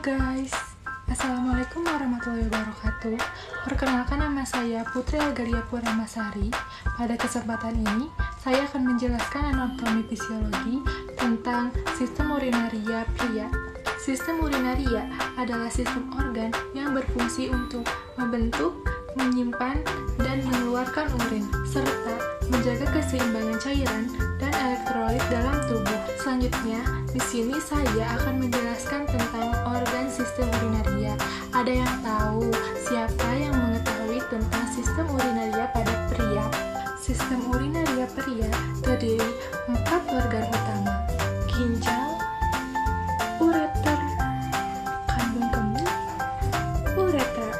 guys, Assalamualaikum warahmatullahi wabarakatuh. Perkenalkan, nama saya Putri Algaria Puramasari. Pada kesempatan ini, saya akan menjelaskan anatomi fisiologi tentang sistem urinaria pria. Sistem urinaria adalah sistem organ yang berfungsi untuk membentuk, menyimpan, dan mengeluarkan urin, serta menjaga keseimbangan cairan dan elektrolit dalam tubuh. Selanjutnya, di sini saya akan menjelaskan tentang organ sistem urinaria. Ada yang tahu siapa yang mengetahui tentang sistem urinaria pada pria? Sistem urinaria pria terdiri 4 organ utama: ginjal, ureter, kandung kemih, uretra.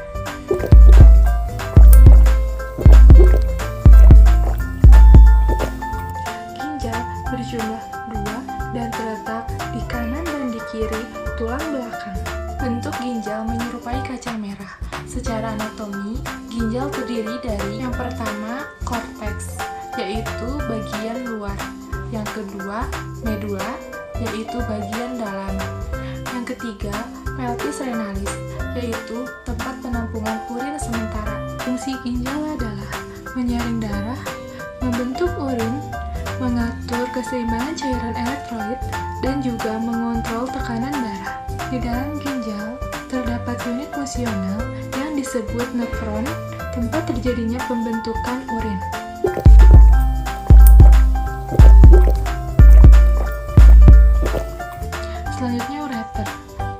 Ginjal berjumlah 2 dan terletak di kanan dan di kiri tulang belakang. Bentuk ginjal menyerupai kacang merah. Secara anatomi, ginjal terdiri dari yang pertama, korteks, yaitu bagian luar. Yang kedua, medula, yaitu bagian dalam. Yang ketiga, pelvis renalis, yaitu tempat penampungan urin sementara. Fungsi ginjal adalah menyaring darah, membentuk urin, mengatur keseimbangan cairan elektrolit, dan juga mengontrol tekanan darah. Di dalam ginjal terdapat unit fungsional yang disebut nefron, tempat terjadinya pembentukan urin. Selanjutnya, ureter.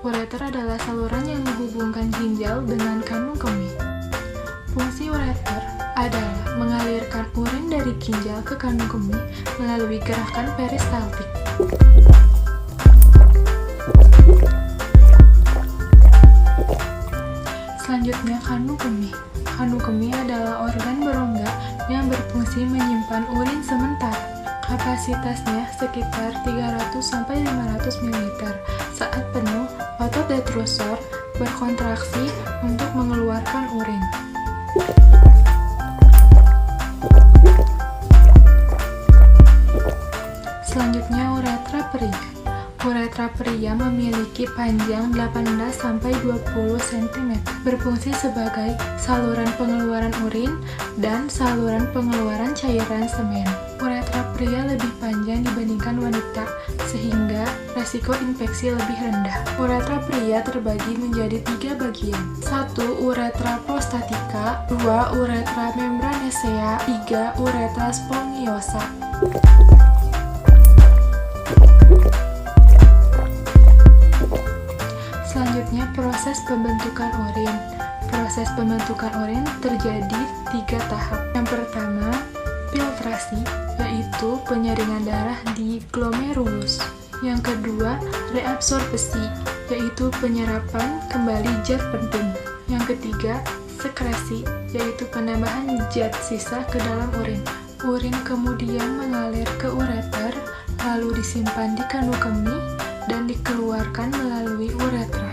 Ureter adalah saluran yang menghubungkan ginjal dengan kandung kemih. Fungsi ureter adalah mengalirkan urin dari ginjal ke kandung kemih melalui gerakan peristaltik. Selanjutnya, kandung kemih. Kandung kemih adalah organ berongga yang berfungsi menyimpan urin sementara. Kapasitasnya sekitar 300-500 ml. Saat penuh, otot detrusor berkontraksi untuk mengeluarkan urin. Selanjutnya, uretra pria. Uretra pria memiliki panjang 18-20 cm, berfungsi sebagai saluran pengeluaran urin dan saluran pengeluaran cairan semen. Uretra pria lebih panjang dibandingkan wanita, sehingga resiko infeksi lebih rendah. Uretra pria terbagi menjadi 3 bagian: 1. Uretra prostatica, 2. Uretra membranacea, 3. Uretra spongiosa. Selanjutnya, proses pembentukan urin. Proses pembentukan urin terjadi 3 tahap. Yang pertama, filtrasi, yaitu penyaringan darah di glomerulus. Yang kedua, reabsorpsi, yaitu penyerapan kembali zat penting. Yang ketiga, sekresi, yaitu penambahan zat sisa ke dalam urin. Urin kemudian mengalir ke ureter, lalu disimpan di kandung kemih, dan dikeluarkan melalui uretra.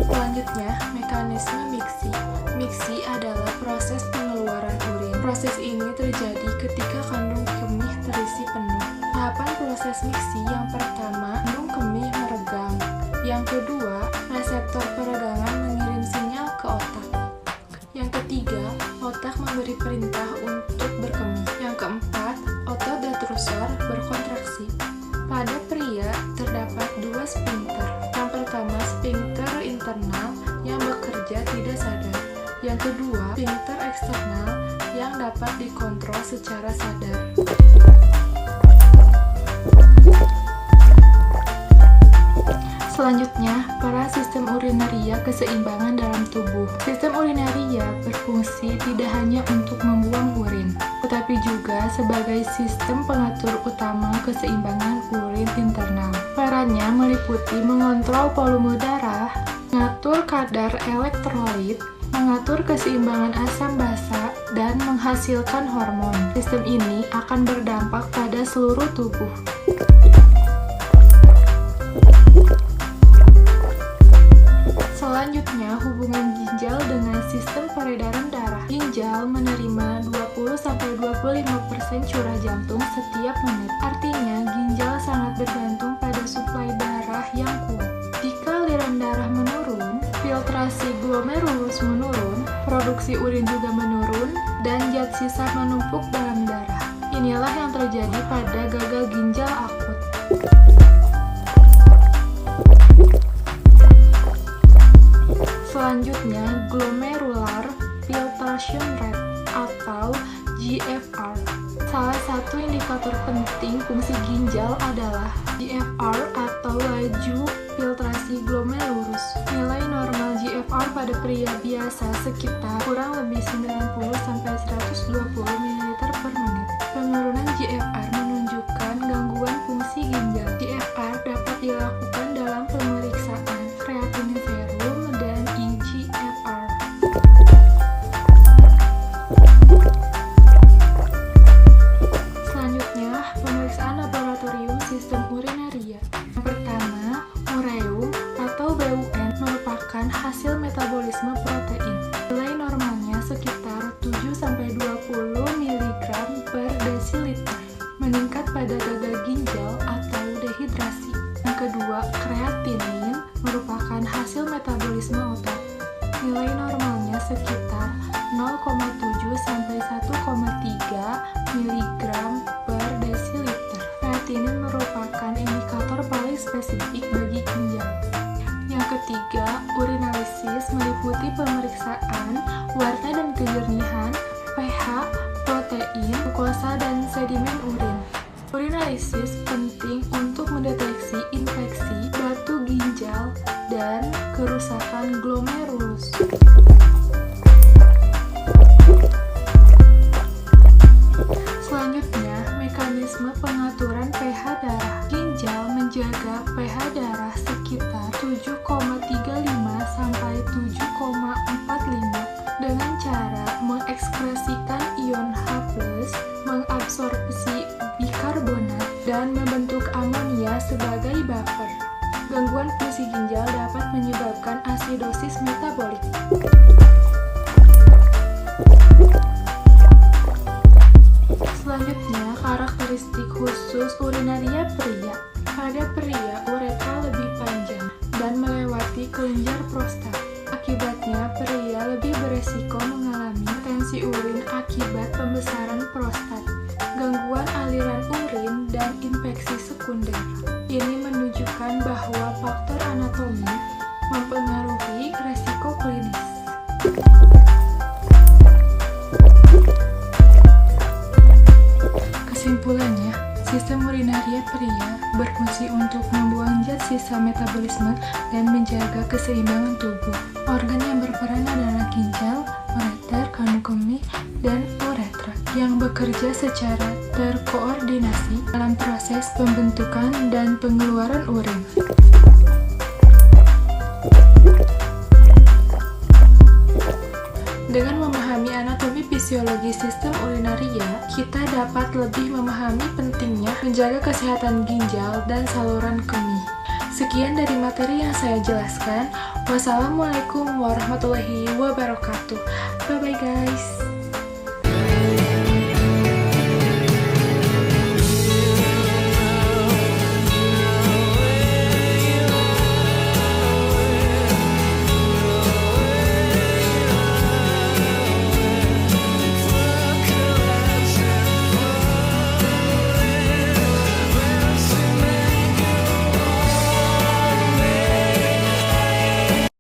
Selanjutnya, mekanisme miksi. Miksi adalah proses pengeluaran urin. Proses ini terjadi ketika kandung kemih terisi penuh. Tahapan proses miksi: yang pertama, kandung kemih meregang. Yang kedua, reseptor peregangan mengirim sinyal ke otak. Yang ketiga, otak memberi perintah untuk berkemih. Yang keempat, otot detrusor berkontraksi. Pada pria, terdapat 2 sphinkter. Yang pertama, sphinkter internal yang bekerja tidak sadar. Yang kedua, sphinkter eksternal yang dapat dikontrol secara sadar. Selanjutnya, para sistem urinaria keseimbangan dalam tubuh. Sistem urinaria berfungsi tidak hanya untuk membuang urin, tetapi juga sebagai sistem pengatur utama keseimbangan urin internal. Perannya meliputi mengontrol volume darah, mengatur kadar elektrolit, mengatur keseimbangan asam basa, dan menghasilkan hormon. Sistem ini akan berdampak pada seluruh tubuh. Selanjutnya, hubungan ginjal dengan sistem peredaran darah. Ginjal menerima 20 10-25% curah jantung setiap menit. Artinya, ginjal sangat bergantung pada suplai darah yang kuat. Jika aliran darah menurun, filtrasi glomerulus menurun, produksi urin juga menurun, dan zat sisa menumpuk dalam darah. Inilah yang terjadi pada gagal ginjal akut. Selanjutnya, glomerular filtration rate atau GFR. Salah satu indikator penting fungsi ginjal adalah GFR atau laju filtrasi glomerulus. Nilai normal GFR pada pria biasa sekitar kurang lebih 90-120 ml per menit. Penurunan GFR menunjukkan gangguan fungsi ginjal. GFR dapat dilakukan dalam pemeriksaan kreatinin serum dan eGFR. Selanjutnya, pemeriksaan laboratorium sistem urinaria. Yang pertama, ureum atau BUN merupakan hasil metabolisme protein. Nilai normalnya sekitar 7-20 mg per desiliter. Meningkat pada gagal ginjal atau dehidrasi. Yang kedua, kreatinin merupakan hasil metabolisme otot. Nilai normalnya sekitar 0,7-1,3 mg per desiliter. Kreatinin merupakan indikator paling spesifik bagi ginjal. Yang ketiga, urinalisis meliputi pemeriksaan warna dan kejernihan, pH, protein, glukosa, dan sedimen urin. Urinalisis penting untuk mendeteksi infeksi, batu ginjal, dan kerusakan glomerulus. Selanjutnya, mekanisme pengaturan pH darah. Ginjal menjaga pH darah sekitar 7,35 sampai 7,45 dengan cara mengekskresikan ion H+, mengabsorpsi bikarbonat, dan membentuk amonia sebagai buffer. Gangguan fungsi ginjal dapat menyebabkan asidosis metabolik. Selanjutnya, karakteristik khusus urinaria pria. Pada pria, uretra lebih panjang dan melewati kelenjar prostat. Akibatnya, pria lebih beresiko mengalami tensi urin akibat pembesaran prostat, gangguan aliran urin, dan infeksi sekunder. Ini menunjukkan bahwa faktor anatomi mempengaruhi resiko klinis. Kesimpulannya, sistem urinaria pria berfungsi untuk membuang zat sisa metabolisme dan menjaga keseimbangan tubuh. Organ yang berperan adalah ginjal, ureter, kandung kemih, dan uretra yang bekerja secara terkoordinasi dalam proses pembentukan dan pengeluaran urin. Dengan memahami anatomi fisiologi sistem urinaria, kita dapat lebih memahami pentingnya menjaga kesehatan ginjal dan saluran kemih. Sekian dari materi yang saya jelaskan. Wassalamualaikum warahmatullahi wabarakatuh. Bye-bye guys.